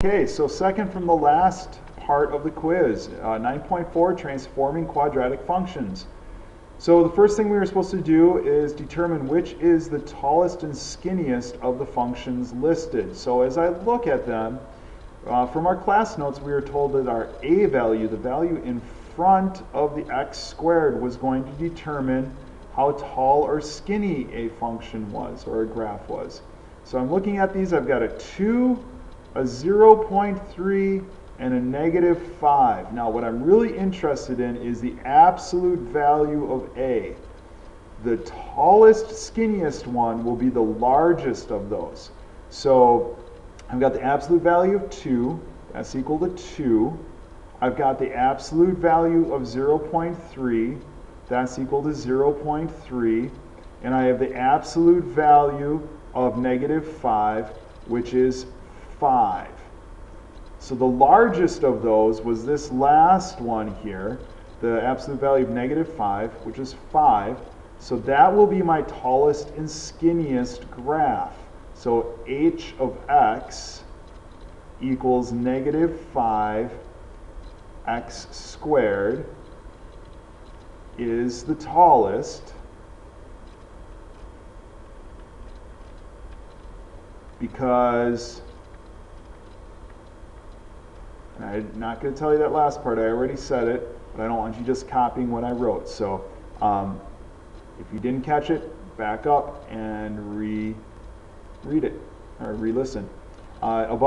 Okay, so second from the last part of the quiz, 9.4, transforming quadratic functions. So the first thing we were supposed to do is determine which is the tallest and skinniest of the functions listed. So as I look at them, from our class notes, we were told that our a value, the value in front of the x squared, was going to determine how tall or skinny a function was, or a graph was. So I'm looking at these. I've got a 2, a 0.3, and a -5. Now what I'm really interested in is the absolute value of a. The tallest, skinniest one will be the largest of those. So I've got the absolute value of 2, that's equal to 2. I've got the absolute value of 0.3, that's equal to 0.3. And I have the absolute value of -5, which is 5. So the largest of those was this last one here, the absolute value of -5, which is 5. So that will be my tallest and skinniest graph. So h of x equals -5 x squared is the tallest, because, and I'm not going to tell you that last part, I already said it, but I don't want you just copying what I wrote. So if you didn't catch it, back up and read it, or re-listen. Of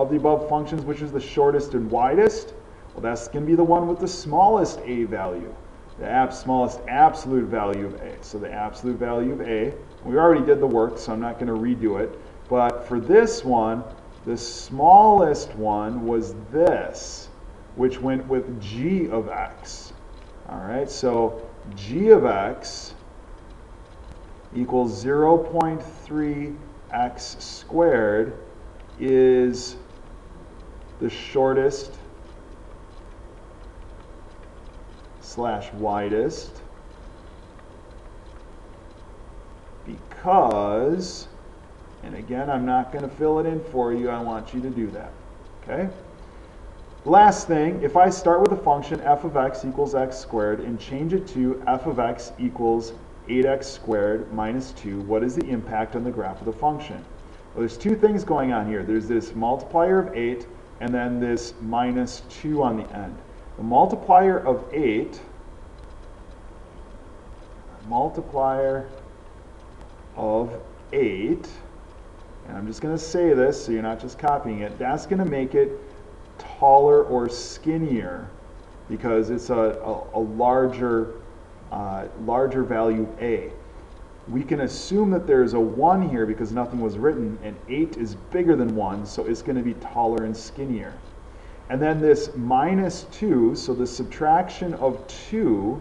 the above functions, which is the shortest and widest? Well, that's going to be the one with the smallest a value, the smallest absolute value of a. So the absolute value of a, we already did the work, so I'm not going to redo it. But for this one, the smallest one was this, which went with g of x. All right, so g of x equals 0.3 x squared is the shortest / widest, because, and again, I'm not going to fill it in for you, I want you to do that, okay? Last thing, if I start with a function f of x equals x squared and change it to f of x equals 8x squared minus 2, what is the impact on the graph of the function? Well, there's two things going on here. There's this multiplier of 8 and then this minus 2 on the end. The multiplier of 8, and I'm just going to say this so you're not just copying it, that's going to make it taller or skinnier because it's a larger value a. We can assume that there's a 1 here because nothing was written, and 8 is bigger than 1, so it's going to be taller and skinnier. And then this minus 2, so the subtraction of 2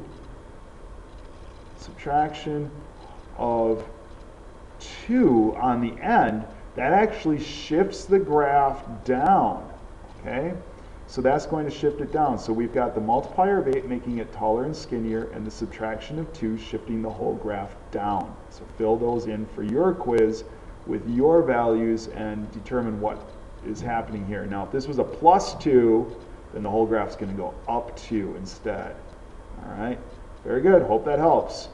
on the end, that actually shifts the graph down, okay? So that's going to shift it down. So we've got the multiplier of 8 making it taller and skinnier, and the subtraction of 2 shifting the whole graph down. So fill those in for your quiz with your values and determine what is happening here. Now, if this was a +2, then the whole graph's going to go up 2 instead. All right, very good. Hope that helps.